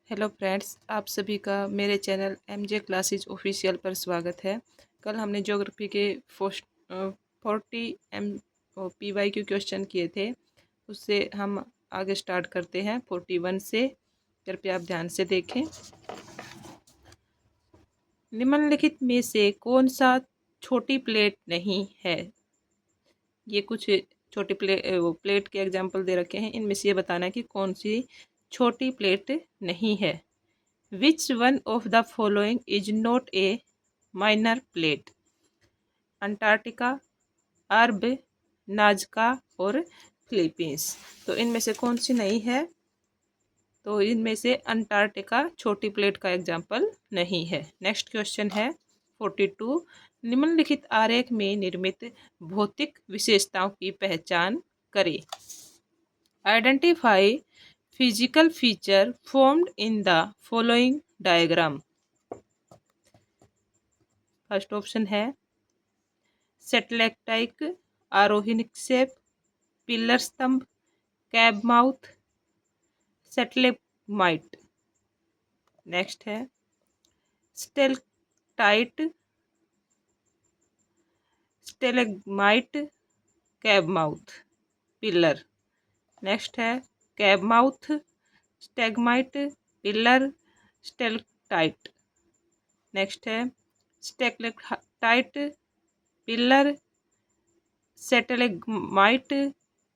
Hello friends, आप सभी का मेरे चैनल एमजे क्लासेज ऑफिशियल पर स्वागत है। कल हमने ज्योग्राफी के 40 MPYQ क्वेश्चन किए थे। उससे हम आगे स्टार्ट करते हैं 41 से। कृपया आप ध्यान से देखें। निम्नलिखित में से कौन सा छोटी प्लेट नहीं है? ये कुछ छोटी प्लेट के एग्जाम्पल दे रखे हैं। इनमें से ये बताना है कि कौन सी छोटी प्लेट नहीं है। Which one of the following is not a minor plate? Antarctica, अरब, नाजका और फिलीपींस। तो इनमें से कौन सी नहीं है? तो इनमें से अंटार्कटिका छोटी प्लेट का एग्जाम्पल नहीं है। नेक्स्ट क्वेश्चन है 42। निम्नलिखित आरेख में निर्मित भौतिक विशेषताओं की पहचान करें। Identify physical feature formed in the following diagram. First option है सेटेलाइट आरोही निक्षेप, पिलर स्तंभ, कैब माउथ, सेटेलाइट। नेक्स्ट है स्टेलटाइट, स्टेलेग्माइट, कैब माउथ, पिलर। नेक्स्ट है कैब माउथ, स्टेगमाइट, पिलर, स्टेलटाइट। नेक्स्ट है stalactite, pillar, satellite,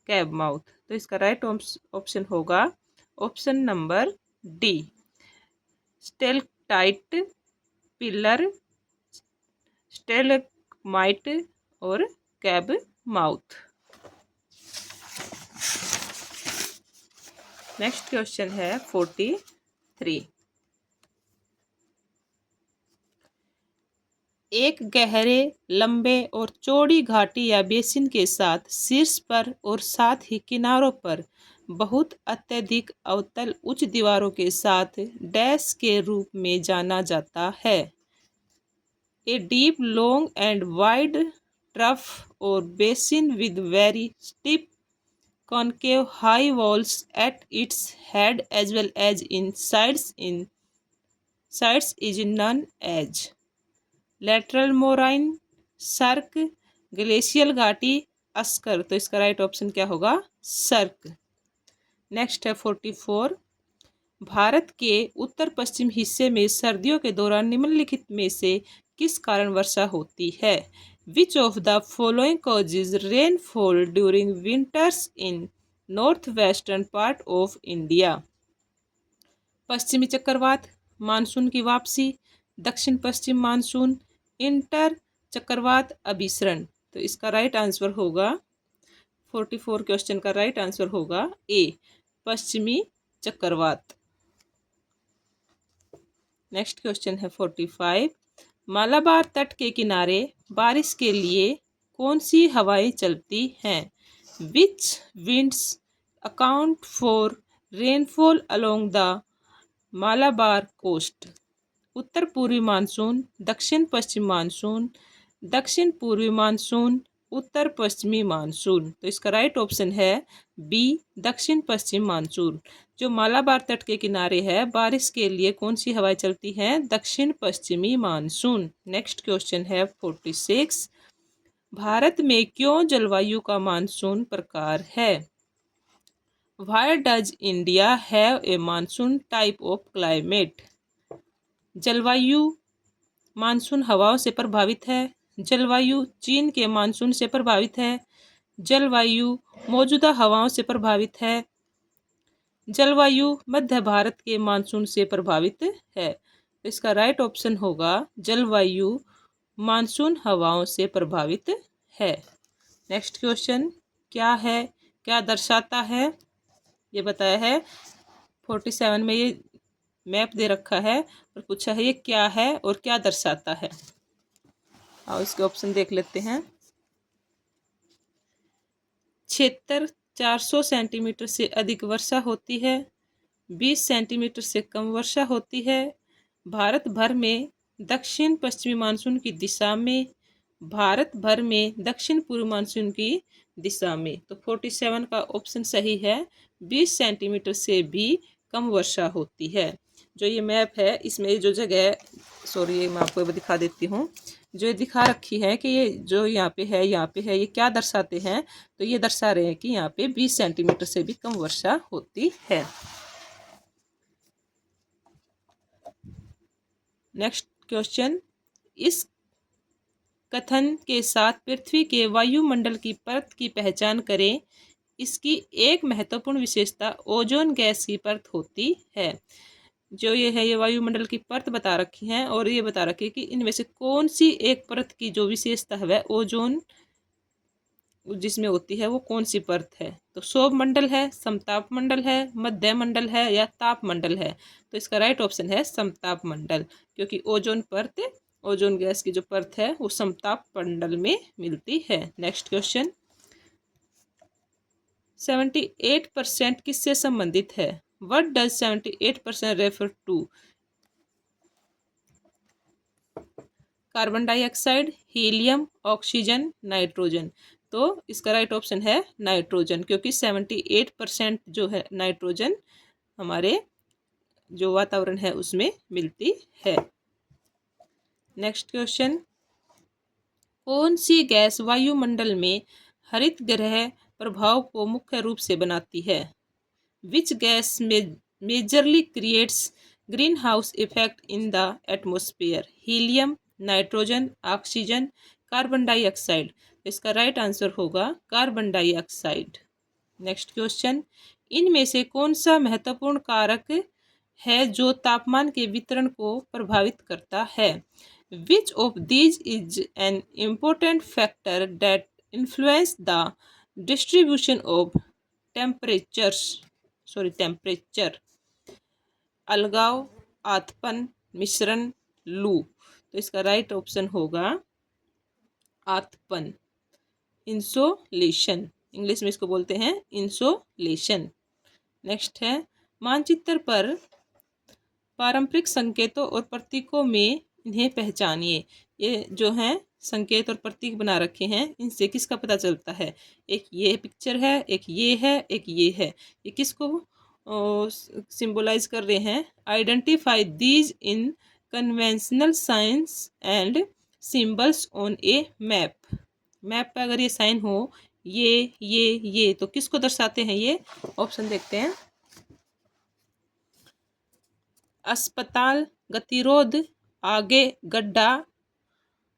cab mouth. तो इसका राइट ऑप्शन होगा option number D, स्टेलटाइट, pillar, स्टेलेग्माइट और cab mouth. Next question है 43। एक गहरे, लंबे और चौड़ी घाटी या बेसिन के साथ शीर्ष पर और साथ ही किनारों पर बहुत अत्यधिक अवतल उच्च दीवारों के साथ डैश के रूप में जाना जाता है। A deep, long and wide trough और basin with very steep concave high walls at its head as well as in sides is known as lateral moraine, SERC, glacial घाटी, अस्कर। तो इसका राइट ऑप्शन क्या होगा? सर्क। Next है 44। भारत के उत्तर पश्चिम हिस्से में सर्दियों के दौरान निम्नलिखित में से किस कारण वर्षा होती है? Which of the following causes rainfall during winters in north western part of India? पश्चिमी चक्रवात, मानसून की वापसी, दक्षिण पश्चिम मानसून, इंटर चक्रवात अभिसरण। तो इसका राइट आंसर होगा 44 क्वेश्चन का राइट आंसर होगा ए, पश्चिमी चक्रवात। नेक्स्ट क्वेश्चन है 45। मालाबार तट के किनारे बारिश के लिए कौन सी हवाएं चलती हैं? Which winds account for rainfall along the Malabar coast? उत्तर पूर्वी मानसून, दक्षिण पश्चिम मानसून, दक्षिण पूर्वी मानसून, उत्तर पश्चिमी मानसून। तो इसका राइट ऑप्शन है बी, दक्षिण पश्चिम मानसून। जो मालाबार तट के किनारे है, बारिश के लिए कौन सी हवाएं चलती हैं? दक्षिण पश्चिमी मानसून। नेक्स्ट क्वेश्चन है 46। भारत में क्यों जलवायु का मानसून प्रकार है? Why does India have a monsoon type of climate? जलवायु मानसून हवाओं से प्रभावित है। जलवायु चीन के मानसून से प्रभावित है। जलवायु मौजूदा हवाओं से प्रभावित है। जलवायु मध्य भारत के मानसून से प्रभावित है। इसका राइट ऑप्शन होगा जलवायु मानसून हवाओं से प्रभावित है। नेक्स्ट क्वेश्चन क्या है, क्या दर्शाता है? ये बताया है 47 में, ये मैप दे रखा है और पूछा है ये क्या है और क्या दर्शाता है। आओ इसके ऑप्शन देख लेते हैं। क्षेत्र 400 सेंटीमीटर से अधिक वर्षा होती है। 20 सेंटीमीटर से कम वर्षा होती है। भारत भर में दक्षिण पश्चिमी मानसून की दिशा में। भारत भर में दक्षिण पूर्व मानसून की दिशा में। तो 47 का ऑप्शन सही है, 20 सेंटीमीटर से भी कम वर्षा होती है। जो ये मैप है इसमें जो जगह, सॉरी ये मैं आपको दिखा देती हूँ। जो ये दिखा रखी है कि ये जो यहाँ पे है यहाँ पे है, ये क्या दर्शाते हैं? तो ये दर्शा रहे हैं कि यहाँ पे 20 सेंटीमीटर से भी कम वर्षा होती है। नेक्स्ट क्वेश्चन, इस कथन के साथ पृथ्वी के वायुमंडल की परत की पहचान करें। इसकी एक महत्वपूर्ण विशेषता ओजोन गैस की परत होती है। जो ये है, ये वायुमंडल की परत बता रखी है और ये बता रखी है कि इनमें से कौन सी एक परत की जो विशेषता है वह ओजोन जिसमें होती है वो कौन सी परत है? तो सौर मंडल है, समताप मंडल है, मध्य मंडल है या ताप मंडल है? तो इसका राइट ऑप्शन है समताप मंडल, क्योंकि ओजोन परत, ओजोन गैस की जो परत है वो समताप मंडल में मिलती है। नेक्स्ट क्वेश्चन, 78% किससे संबंधित है? What does 78% refer to? Carbon dioxide, helium, oxygen, nitrogen. तो इसका राइट ऑप्शन है नाइट्रोजन, क्योंकि 78% जो है नाइट्रोजन हमारे जो वातावरण है उसमें मिलती है। नेक्स्ट क्वेश्चन, कौन सी गैस वायुमंडल में हरित ग्रह प्रभाव को मुख्य रूप से बनाती है? Which gas majorly creates green house effect in the atmosphere? Helium, nitrogen, oxygen, carbon dioxide. इसका राइट आंसर होगा कार्बन डाइऑक्साइड। नेक्स्ट क्वेश्चन, इनमें से कौन सा महत्वपूर्ण कारक है जो तापमान के वितरण को प्रभावित करता है? Which of these is an important factor that influence the distribution of temperature? अलगाव, आतपन, मिश्रण, लू। तो इसका राइट ऑप्शन होगा आतपन, इंसोलेशन। इंग्लिश में इसको बोलते हैं इंसोलेशन। नेक्स्ट है, मानचित्र पर पारंपरिक संकेतों और प्रतीकों में इन्हें पहचानिए। ये जो हैं संकेत और प्रतीक बना रखे हैं, इनसे किसका पता चलता है? एक ये पिक्चर है, एक ये है, एक ये है। ये किसको सिंबलाइज कर रहे हैं? Identify these in conventional signs and symbols on A map. Map पे अगर ये साइन हो, ये तो किसको दर्शाते हैं? ये ऑप्शन देखते हैं। अस्पताल, गतिरोध, आगे गड्ढा,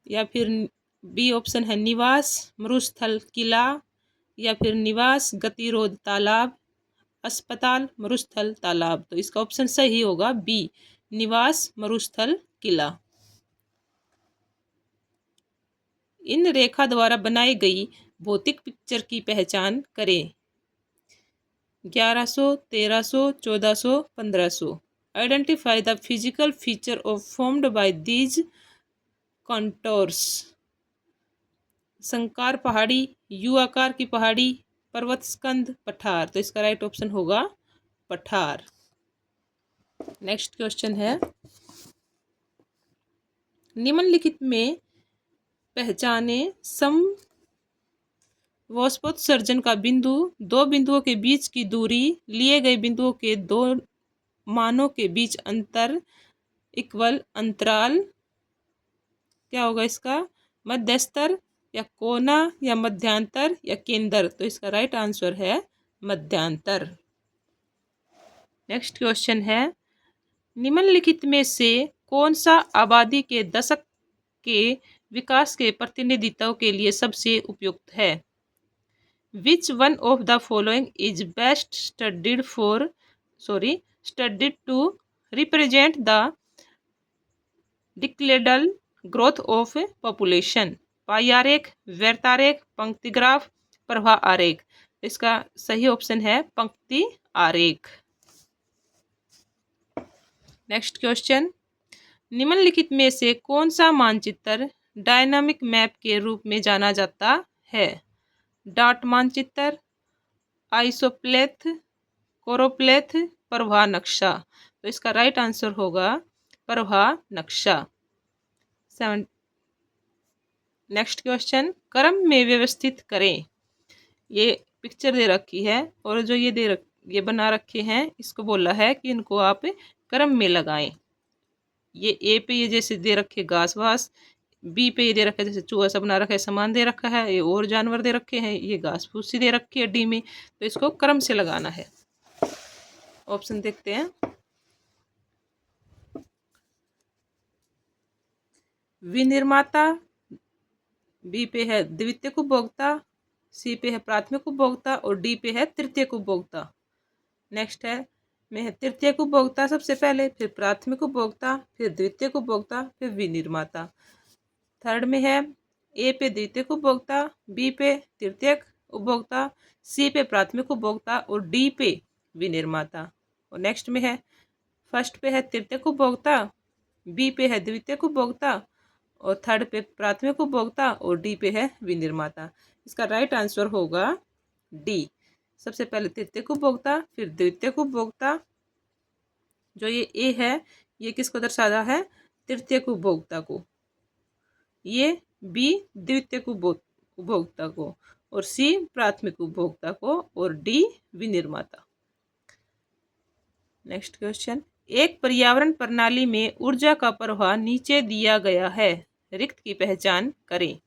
या फिर बी ऑप्शन है निवास, मरुस्थल, किला, या फिर निवास, गतिरोध, तालाब, अस्पताल, मरुस्थल, तालाब। तो इसका ऑप्शन सही होगा बी, निवास, मरुस्थल, किला। इन रेखा द्वारा बनाई गई भौतिक पिक्चर की पहचान करें। 1100, 1300, 1400, 1500। Identify the physical feature of formed by these contours. संकार पहाड़ी, यू आकार की पहाड़ी, पर्वत स्कंद, पठार। तो इसका राइट ऑप्शन होगा पठार। नेक्स्ट क्वेश्चन है, निम्नलिखित में पहचाने समवस्पोत्सर्जन का बिंदु, दो बिंदुओं के बीच की दूरी, लिए गए बिंदुओं के दो मानों के बीच अंतर, इक्वल अंतराल, क्या होगा इसका? मध्यस्तर या कोना या मध्यांतर या केंद्र। तो इसका राइट आंसर है मध्यांतर। नेक्स्ट क्वेश्चन है, निम्नलिखित में से कौन सा आबादी के दशक के विकास के प्रतिनिधित्व के लिए सबसे उपयुक्त है? Which one of the following is best studied to represent the decadal growth of population? Pie आरेख, व्यर्थ आरेख, पंक्ति ग्राफ, प्रवाह आरेख। इसका सही ऑप्शन है पंक्ति आरेख। नेक्स्ट क्वेश्चन, निम्नलिखित में से कौन सा मानचित्र डायनामिक मैप के रूप में जाना जाता है? डाट मानचित्र, आइसोप्लेथ, कोरोप्लेथ, प्रवाह नक्शा। तो इसका राइट आंसर होगा प्रवाह नक्शा। नेक्स्ट क्वेश्चन, क्रम में व्यवस्थित करें। ये पिक्चर दे रखी है और जो ये ये बना रखे हैं, इसको बोला है कि इनको आप क्रम में लगाएं। ये ए पे ये जैसे दे रखे घास वास, बी पे ये दे रखा है जैसे चूहा सा बना रखा है, सामान दे रखा है, ये और जानवर दे रखे हैं, ये घास फूसी दे रखी है डी में, तो इसको क्रम से लगाना है। ऑप्शन देखते हैं। विनिर्माता, बी पे है द्वितीयक उपभोक्ता, सी पे है प्राथमिक उपभोक्ता और डी पे है तृतीयक उपभोक्ता। नेक्स्ट है में है तृतीयक उपभोक्ता सबसे पहले, फिर प्राथमिक उपभोक्ता, फिर द्वितीयक उपभोक्ता, फिर विनिर्माता। थर्ड में है ए पे द्वितीयक उपभोक्ता, बी पे तृतीयक उपभोक्ता, सी पे प्राथमिक उपभोक्ता और डी पे विनिर्माता। और नेक्स्ट में है फर्स्ट पे है तृतीयक उपभोक्ता, बी पे है द्वितीयक उपभोक्ता और थर्ड पे प्राथमिक उपभोक्ता और डी पे है विनिर्माता। इसका राइट आंसर होगा डी। सबसे पहले तृतीयक उपभोक्ता, फिर द्वितीयक उपभोक्ता, जो ये ए है ये किसको दर्शा रहा है, तृतीयक उपभोक्ता को, ये बी द्वितीयक उपभोक्ता को और सी प्राथमिक उपभोक्ता को और डी विनिर्माता। नेक्स्ट क्वेश्चन, एक पर्यावरण प्रणाली में ऊर्जा का प्रवाह नीचे दिया गया है, रिक्त की पहचान करें।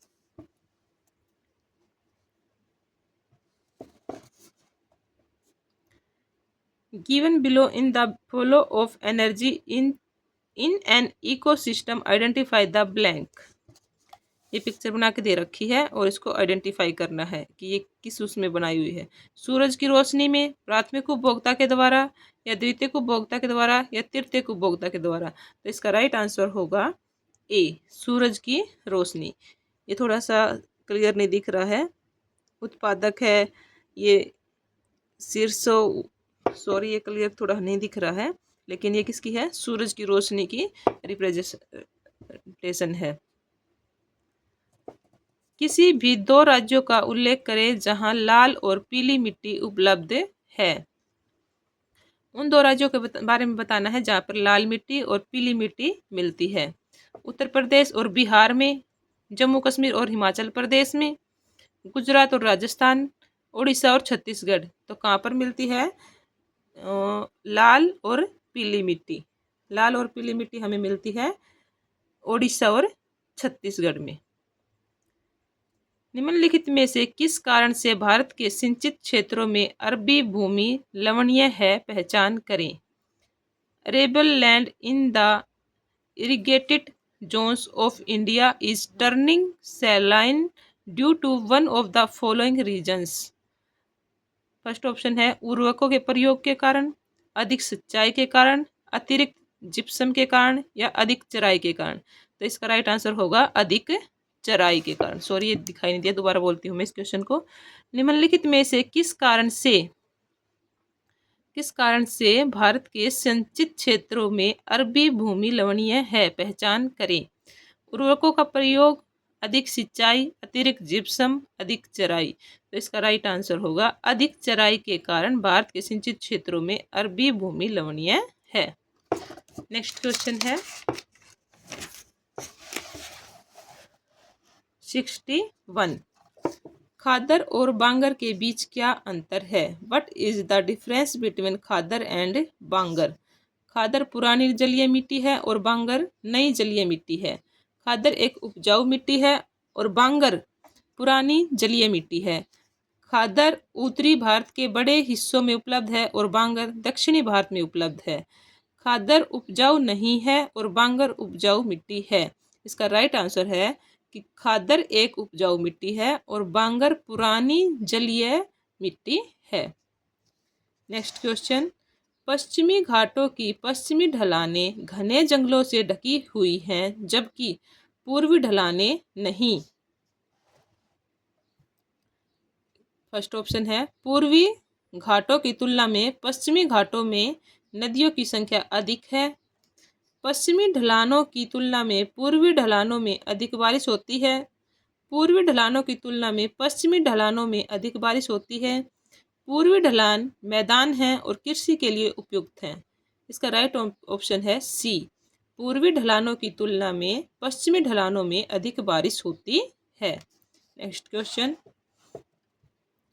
Given below in the flow of energy in an ecosystem identify the blank. ये पिक्चर बना के दे रखी है और इसको आइडेंटिफाई करना है कि ये किस उसमें बनाई हुई है। सूरज की रोशनी में, प्राथमिक उपभोक्ता के द्वारा या द्वितीयक उपभोक्ता के द्वारा या तृतीयक उपभोक्ता के द्वारा। तो इसका राइट आंसर होगा ए, सूरज की रोशनी। ये थोड़ा सा क्लियर नहीं दिख रहा है। उत्पादक है ये शीर्षो, सॉरी ये क्लियर थोड़ा नहीं दिख रहा है, लेकिन ये किसकी है, सूरज की रोशनी की रिप्रेजेंटेशन है। किसी भी दो राज्यों का उल्लेख करें जहां लाल और पीली मिट्टी उपलब्ध है। उन दो राज्यों के बारे में बताना है जहां पर लाल मिट्टी और पीली मिट्टी मिलती है। उत्तर प्रदेश और बिहार में, जम्मू कश्मीर और हिमाचल प्रदेश में, गुजरात और राजस्थान, उड़ीसा और छत्तीसगढ़। तो कहाँ पर मिलती है लाल और पीली मिट्टी? लाल और पीली मिट्टी हमें मिलती है उड़ीसा और छत्तीसगढ़ में। निम्नलिखित में से किस कारण से भारत के सिंचित क्षेत्रों में अरबी भूमि लवणीय है, पहचान करें। Arable land in the irrigated zones of India is turning saline due to one of the following reasons. First option है उर्वरकों के प्रयोग के कारण, अधिक सिंचाई के कारण, अतिरिक्त जिप्सम के कारण या अधिक चराई के कारण। तो इसका राइट आंसर होगा अधिक चराई के कारण। सॉरी ये दिखाई नहीं दिया, दोबारा बोलती हूँ मैं इस क्वेश्चन को। निम्नलिखित में से किस कारण से भारत के सिंचित क्षेत्रों में अरबी भूमि लवणीय है, पहचान करें। उर्वरकों का प्रयोग, अधिक सिंचाई, अतिरिक्त जिप्सम, अधिक चराई। तो इसका राइट आंसर होगा अधिक चराई के कारण भारत के सिंचित क्षेत्रों में अरबी भूमि लवणीय है। नेक्स्ट क्वेश्चन है 61, खादर और बांगर के बीच क्या अंतर है। What is the difference between khadar and bangar. खादर पुरानी जलीय मिट्टी है और बांगर नई जलीय मिट्टी है। खादर एक उपजाऊ मिट्टी है और बांगर पुरानी जलीय मिट्टी है। खादर उत्तरी भारत के बड़े हिस्सों में उपलब्ध है और बांगर दक्षिणी भारत में उपलब्ध है। खादर उपजाऊ नहीं है और बांगर उपजाऊ मिट्टी है। इसका राइट आंसर है कि खादर एक उपजाऊ मिट्टी है और बांगर पुरानी जलीय मिट्टी है। नेक्स्ट क्वेश्चन, पश्चिमी घाटों की पश्चिमी ढलानें घने जंगलों से ढकी हुई हैं जबकि पूर्वी ढलानें नहीं। फर्स्ट ऑप्शन है पूर्वी घाटों की तुलना में पश्चिमी घाटों में नदियों की संख्या अधिक है। पश्चिमी ढलानों की तुलना में पूर्वी ढलानों में अधिक बारिश होती है। पूर्वी ढलानों की तुलना में पश्चिमी ढलानों में अधिक बारिश होती है। पूर्वी ढलान मैदान है और कृषि के लिए उपयुक्त है। इसका राइट ऑप्शन है सी, पूर्वी ढलानों की तुलना में पश्चिमी ढलानों में अधिक बारिश होती है। नेक्स्ट क्वेश्चन,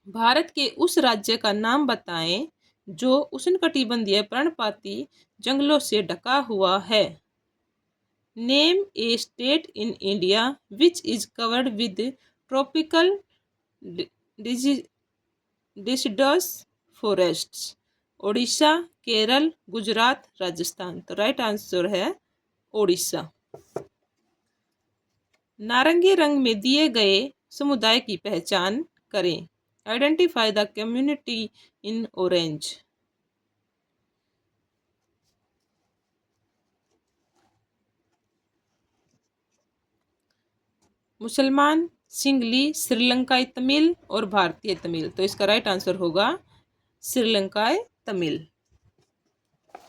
भारत के उस राज्य का नाम बताएं जो उष्णकटिबंधीय पर्णपाती जंगलों से ढका हुआ है। Name a state in India which is covered with tropical deciduous forests. Odisha, Kerala, Gujarat, Rajasthan. तो राइट आंसर है ओडिशा। नारंगी रंग में दिए गए समुदाय की पहचान करें। Identify the community in orange. मुसलमान, सिंगली, श्रीलंकाई तमिल और भारतीय तमिल। तो इसका राइट आंसर होगा श्रीलंकाई तमिल।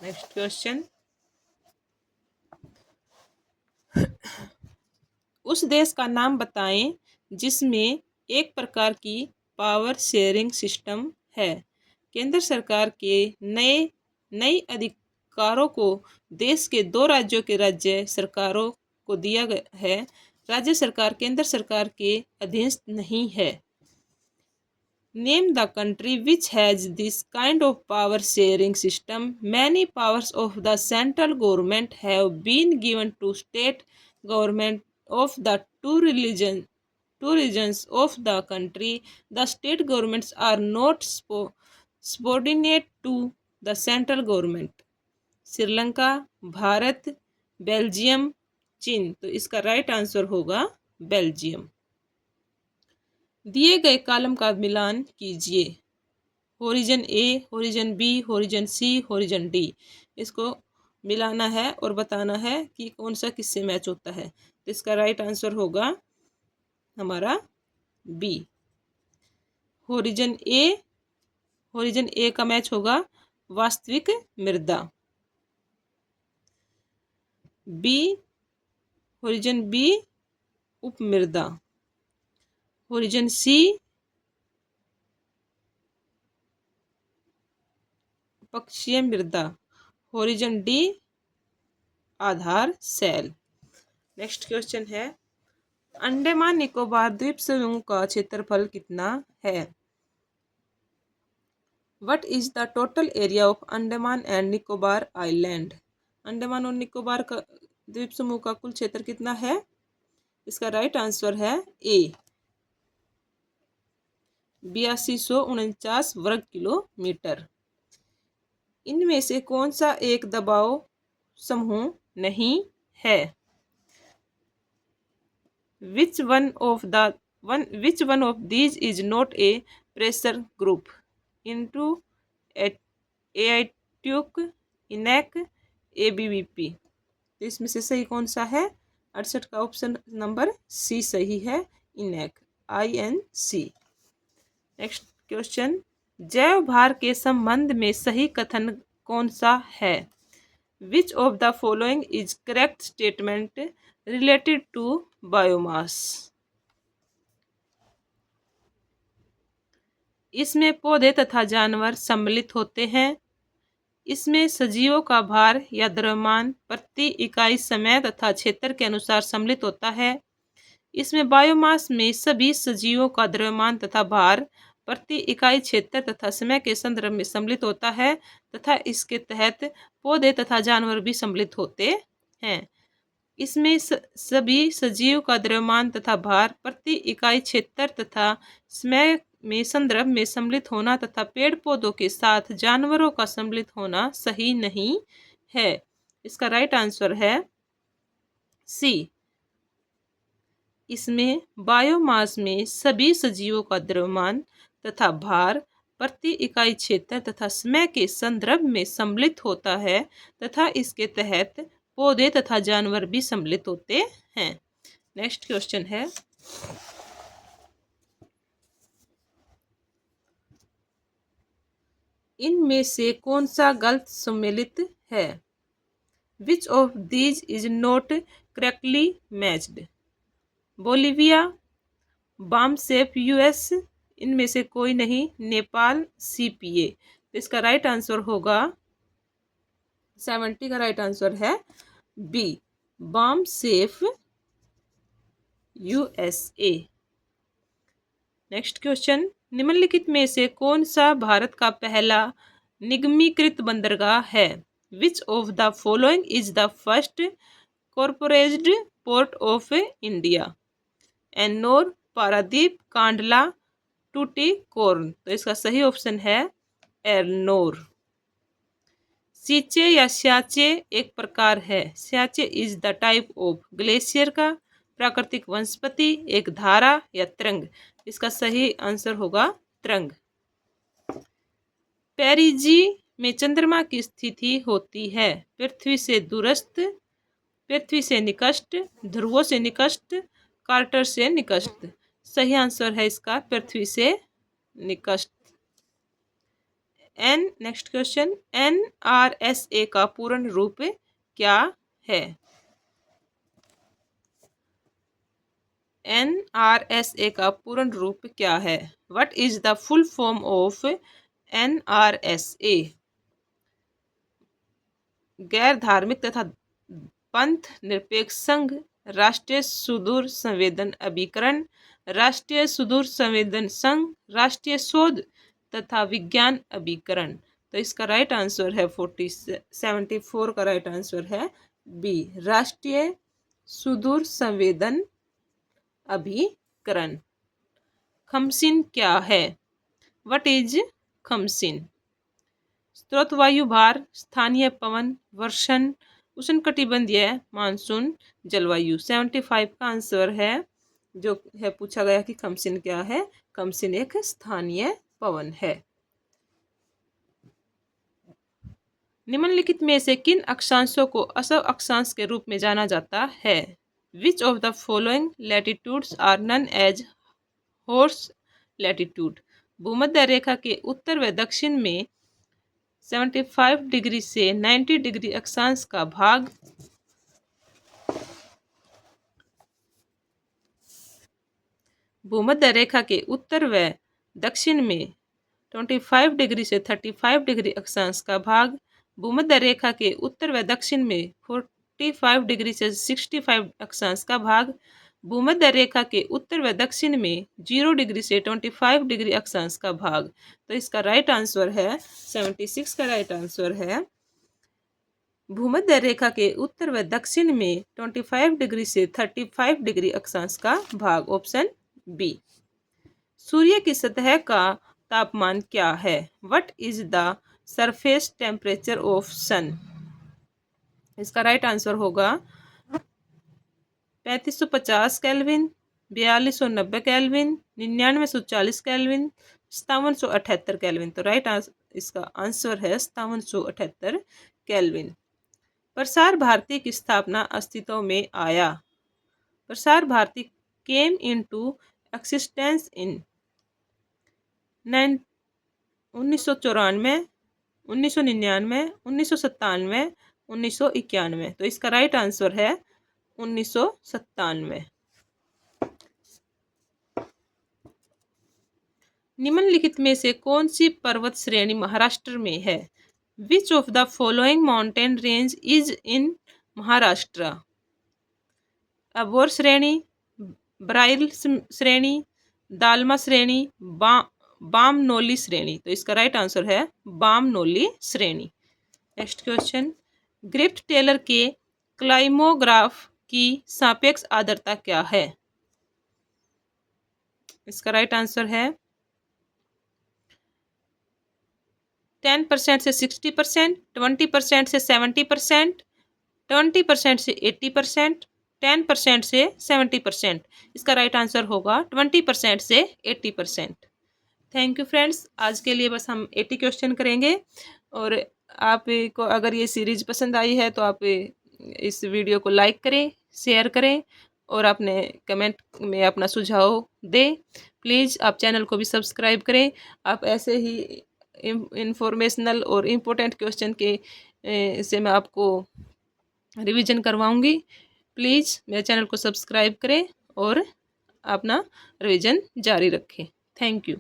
Next question. उस देश का नाम बताएं जिसमें एक प्रकार की पावर शेयरिंग सिस्टम है। केंद्र सरकार के नए अधिकारों को देश के 2 राज्यों के राज्य सरकारों को दिया गया है। राज्य सरकार केंद्र सरकार के अधीन नहीं है। Name the country which has this kind of power sharing system. Many powers of the central government have been given to state government of the two regions of the country. The state governments are not subordinate to the central government. Sri Lanka, Bharat, Belgium, चीन। तो इसका right answer होगा Belgium. दिए गए column का मिलान कीजिए। Horizon ए, horizon B, horizon सी, horizon D. इसको मिलाना है और बताना है कि कौन सा किससे मैच होता है। तो इसका राइट आंसर होगा हमारा बी। होरिजन ए का मैच होगा वास्तविक मृदा। बी, होरिजन बी उपमृदा। होरिजन सी पक्षीय मृदा। होरिजन डी आधार सेल। नेक्स्ट क्वेश्चन है, अंडमान निकोबार द्वीप समूह का क्षेत्रफल कितना है? What is the total area of Andaman and Nicobar island? Andaman और निकोबार का द्वीप समूह का कुल क्षेत्र कितना है? इसका राइट आंसर है ए, 8249 वर्ग किलोमीटर। इनमें से कौन सा एक दबाव समूह नहीं है? Which one of these is not a pressure group? Into AITUC, INEC, ABVP। तो इसमें से सही कौन सा है? 68 का ऑप्शन नंबर सी सही है, इनेक, INC। नेक्स्ट क्वेश्चन, जैव भार के संबंध में सही कथन कौन सा है? Which of the following is correct statement related to biomass? इसमें पौधे तथा जानवर सम्मिलित होते हैं। इसमें सजीवों का भार या द्रव्यमान प्रति इकाई समय तथा क्षेत्र के अनुसार सम्मिलित होता है। इसमें बायोमास में सभी सजीवों का द्रव्यमान तथा भार प्रति इकाई क्षेत्र तथा समय के संदर्भ में सम्मिलित होता है तथा इसके तहत पौधे तथा जानवर भी सम्मिलित होते हैं। इसमें सभी सजीव का द्रव्यमान तथा भार प्रति इकाई क्षेत्र तथा समय में संदर्भ में सम्मिलित होना तथा पेड़ पौधों के साथ जानवरों का सम्मिलित होना सही नहीं है। इसका राइट आंसर है सी। इसमें बायोमास में सभी सजीवों का द्रव्यमान तथा भार प्रति इकाई क्षेत्र तथा समय के संदर्भ में सम्मिलित होता है तथा इसके तहत पौधे तथा जानवर भी सम्मिलित होते हैं। नेक्स्ट क्वेश्चन है, इनमें से कौन सा गलत सम्मिलित है? Which of these is not correctly matched? Bolivia, BAMCEF US, इनमें से कोई नहीं, नेपाल, CPA। तो इसका राइट आंसर होगा 70 का राइट आंसर है B, BAMCEF USA। Next question, निम्नलिखित में से कौन सा भारत का पहला निगमीकृत बंदरगाह है? Which of the following is the first corporated port of India? Ennore, Paradip, Kandla, Tuticorin. तो इसका सही ऑप्शन है एन्नोर। सीचे या स्याचे एक प्रकार है। Siachen is the type of glacier का प्राकृतिक वनस्पति, एक धारा या तरंग। इसका सही आंसर होगा तरंग। पेरिजी में चंद्रमा की स्थिति होती है? पृथ्वी से दूरस्थ, पृथ्वी से निकट, ध्रुवों से निकट, कार्टर से निकट। सही आंसर है इसका पृथ्वी से निकट। नेक्स्ट क्वेश्चन, NRSA का पूर्ण रूप क्या है? NRSA का पूर्ण रूप क्या है? What is the full form of NRSA? गैर धार्मिक तथा पंथ निरपेक्ष संघ, राष्ट्रीय सुदूर संवेदन अभिकरण, राष्ट्रीय सुदूर संवेदन संघ, राष्ट्रीय शोध तथा विज्ञान अभिकरण। तो इसका राइट आंसर है 74 का राइट आंसर है बी, राष्ट्रीय सुदूर संवेदन अभिकरण। खमसिन क्या है? व्हाट इज खमसिन? स्रोत वायु भार, स्थानीय पवन, वर्षण, उष्णकटिबंधीय मानसून, जलवायु। 75 का आंसर है जो है पूछा गया कि खमसिन क्या है। खमसिन एक स्थानीय पवन है। निम्नलिखित में से किन अक्षांशों को असव अक्षांश के रूप में जाना जाता है? Which of the following latitudes are known as horse latitude? भूमध्य रेखा के उत्तर व दक्षिण में 75 डिग्री से 90 डिग्री अक्षांश का भाग भूमध्य रेखा के उत्तर व दक्षिण में 25 डिग्री से 35 डिग्री अक्षांश का भाग भूमध्य रेखा के उत्तर व दक्षिण में 45 डिग्री से 65 अक्षांश का भाग भूमध्य रेखा के उत्तर व दक्षिण में 0 डिग्री से 25 डिग्री अक्षांश का भाग। तो इसका राइट आंसर है 76 का राइट आंसर है भूमध्य रेखा के उत्तर व दक्षिण में 25 डिग्री से 35 डिग्री अक्षांश का भाग, ऑप्शन बी। सूर्य की सतह का तापमान क्या है? What is the surface temperature of sun? इसका राइट आंसर होगा 3550 केल्विन, 4290 केल्विन, 9940 केल्विन, 5778 केल्विन। तो राइट इसका आंसर है 5778 केल्विन। प्रसार भारती की स्थापना अस्तित्व में आया? Prasar Bharati came into existence इन 1994, 1999, 1997, 1991। तो इसका राइट आंसर है 1997। निम्नलिखित में से कौन सी पर्वत श्रेणी महाराष्ट्र में है? Which of the following mountain range is in Maharashtra? Abor श्रेणी, ब्राइल श्रेणी, दालमा श्रेणी, बामनोली श्रेणी। तो इसका राइट आंसर है बामनोली श्रेणी। नेक्स्ट क्वेश्चन, ग्रिफ्ट टेलर के क्लाइमोग्राफ की सापेक्ष आर्द्रता क्या है? इसका राइट आंसर है 10% से 60%, 20% से 70%, 20% से 80%, 10% से 70%। इसका राइट आंसर होगा 20% से 80%। थैंक यू फ्रेंड्स, आज के लिए बस हम 80 क्वेश्चन करेंगे। और आपको अगर ये सीरीज पसंद आई है तो आप इस वीडियो को लाइक करें, शेयर करें और अपने कमेंट में अपना सुझाव दें। प्लीज़ आप चैनल को भी सब्सक्राइब करें। आप ऐसे ही इंफॉर्मेशनल और इम्पोर्टेंट क्वेश्चन के से मैं आपको रिवीजन करवाऊंगी। प्लीज़ मेरे चैनल को सब्सक्राइब करें और अपना रिवीजन जारी रखें। Thank you.